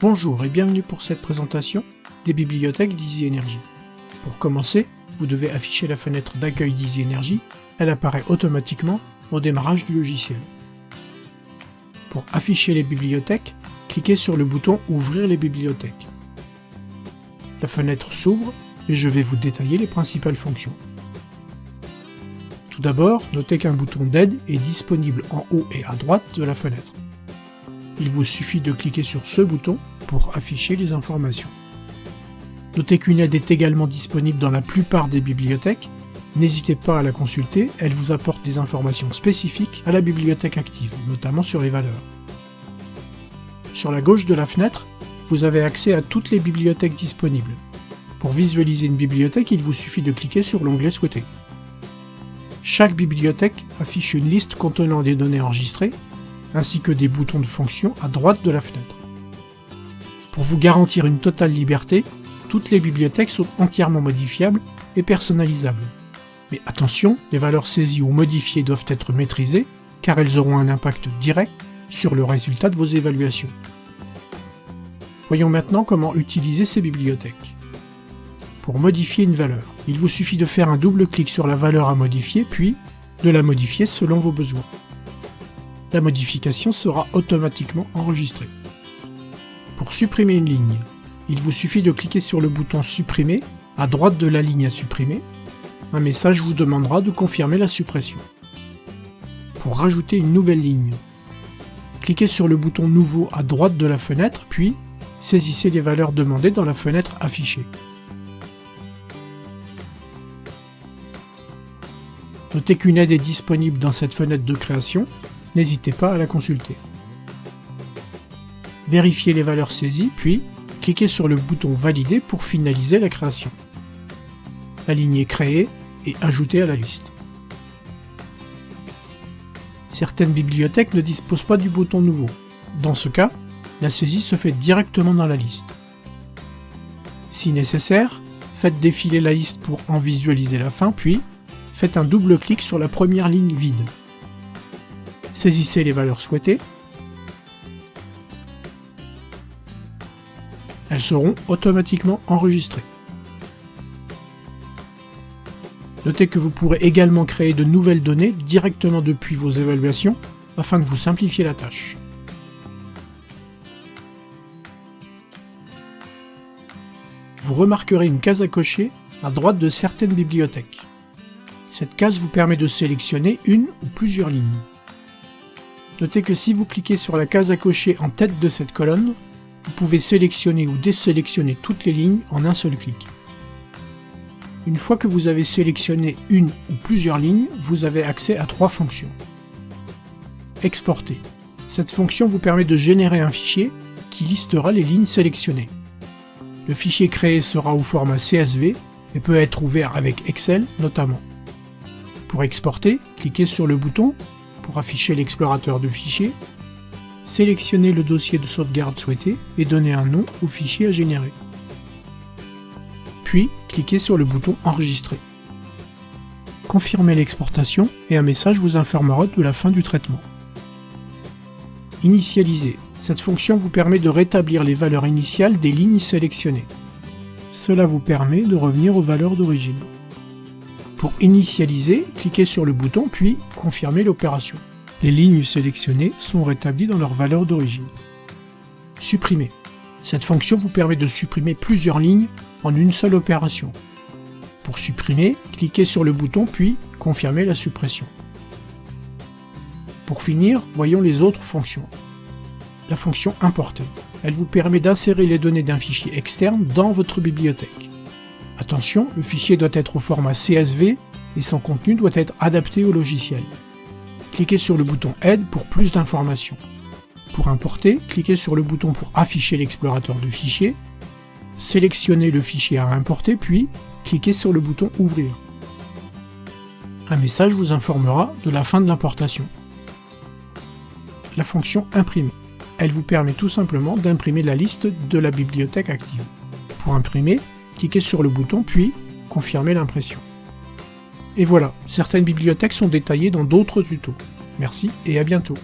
Bonjour et bienvenue pour cette présentation des bibliothèques d'Easy Energy. Pour commencer, vous devez afficher la fenêtre d'accueil d'Easy Energy, elle apparaît automatiquement au démarrage du logiciel. Pour afficher les bibliothèques, cliquez sur le bouton « Ouvrir les bibliothèques ». La fenêtre s'ouvre et je vais vous détailler les principales fonctions. Tout d'abord, notez qu'un bouton d'aide est disponible en haut et à droite de la fenêtre. Il vous suffit de cliquer sur ce bouton pour afficher les informations. Notez qu'une aide est également disponible dans la plupart des bibliothèques. N'hésitez pas à la consulter, elle vous apporte des informations spécifiques à la bibliothèque active, notamment sur les valeurs. Sur la gauche de la fenêtre, vous avez accès à toutes les bibliothèques disponibles. Pour visualiser une bibliothèque, il vous suffit de cliquer sur l'onglet souhaité. Chaque bibliothèque affiche une liste contenant des données enregistrées, ainsi que des boutons de fonction à droite de la fenêtre. Pour vous garantir une totale liberté, toutes les bibliothèques sont entièrement modifiables et personnalisables. Mais attention, les valeurs saisies ou modifiées doivent être maîtrisées, car elles auront un impact direct sur le résultat de vos évaluations. Voyons maintenant comment utiliser ces bibliothèques. Pour modifier une valeur, il vous suffit de faire un double clic sur la valeur à modifier, puis de la modifier selon vos besoins. La modification sera automatiquement enregistrée. Pour supprimer une ligne, il vous suffit de cliquer sur le bouton « Supprimer » à droite de la ligne à supprimer. Un message vous demandera de confirmer la suppression. Pour rajouter une nouvelle ligne, cliquez sur le bouton « Nouveau » à droite de la fenêtre, puis saisissez les valeurs demandées dans la fenêtre affichée. Notez qu'une aide est disponible dans cette fenêtre de création, n'hésitez pas à la consulter. Vérifiez les valeurs saisies, puis cliquez sur le bouton « Valider » pour finaliser la création. La ligne est créée et ajoutée à la liste. Certaines bibliothèques ne disposent pas du bouton « Nouveau ». Dans ce cas, la saisie se fait directement dans la liste. Si nécessaire, faites défiler la liste pour en visualiser la fin, puis faites un double clic sur la première ligne vide. Saisissez les valeurs souhaitées. Elles seront automatiquement enregistrées. Notez que vous pourrez également créer de nouvelles données directement depuis vos évaluations afin de vous simplifier la tâche. Vous remarquerez une case à cocher à droite de certaines bibliothèques. Cette case vous permet de sélectionner une ou plusieurs lignes. Notez que si vous cliquez sur la case à cocher en tête de cette colonne, vous pouvez sélectionner ou désélectionner toutes les lignes en un seul clic. Une fois que vous avez sélectionné une ou plusieurs lignes, vous avez accès à 3 fonctions. Exporter. Cette fonction vous permet de générer un fichier qui listera les lignes sélectionnées. Le fichier créé sera au format CSV et peut être ouvert avec Excel notamment. Pour exporter, cliquez sur le bouton pour afficher l'explorateur de fichiers, sélectionnez le dossier de sauvegarde souhaité et donnez un nom au fichier à générer. Puis, cliquez sur le bouton Enregistrer. Confirmez l'exportation et un message vous informera de la fin du traitement. Initialiser. Cette fonction vous permet de rétablir les valeurs initiales des lignes sélectionnées. Cela vous permet de revenir aux valeurs d'origine. Pour initialiser, cliquez sur le bouton puis confirmez l'opération. Les lignes sélectionnées sont rétablies dans leur valeur d'origine. Supprimer. Cette fonction vous permet de supprimer plusieurs lignes en une seule opération. Pour supprimer, cliquez sur le bouton puis confirmez la suppression. Pour finir, voyons les autres fonctions. La fonction Importer. Elle vous permet d'insérer les données d'un fichier externe dans votre bibliothèque. Attention, le fichier doit être au format CSV et son contenu doit être adapté au logiciel. Cliquez sur le bouton Aide pour plus d'informations. Pour importer, cliquez sur le bouton pour afficher l'explorateur de fichiers, sélectionnez le fichier à importer puis cliquez sur le bouton Ouvrir. Un message vous informera de la fin de l'importation. La fonction Imprimer. Elle vous permet tout simplement d'imprimer la liste de la bibliothèque active. Pour imprimer, cliquez sur le bouton puis confirmez l'impression. Et voilà, certaines bibliothèques sont détaillées dans d'autres tutos. Merci et à bientôt.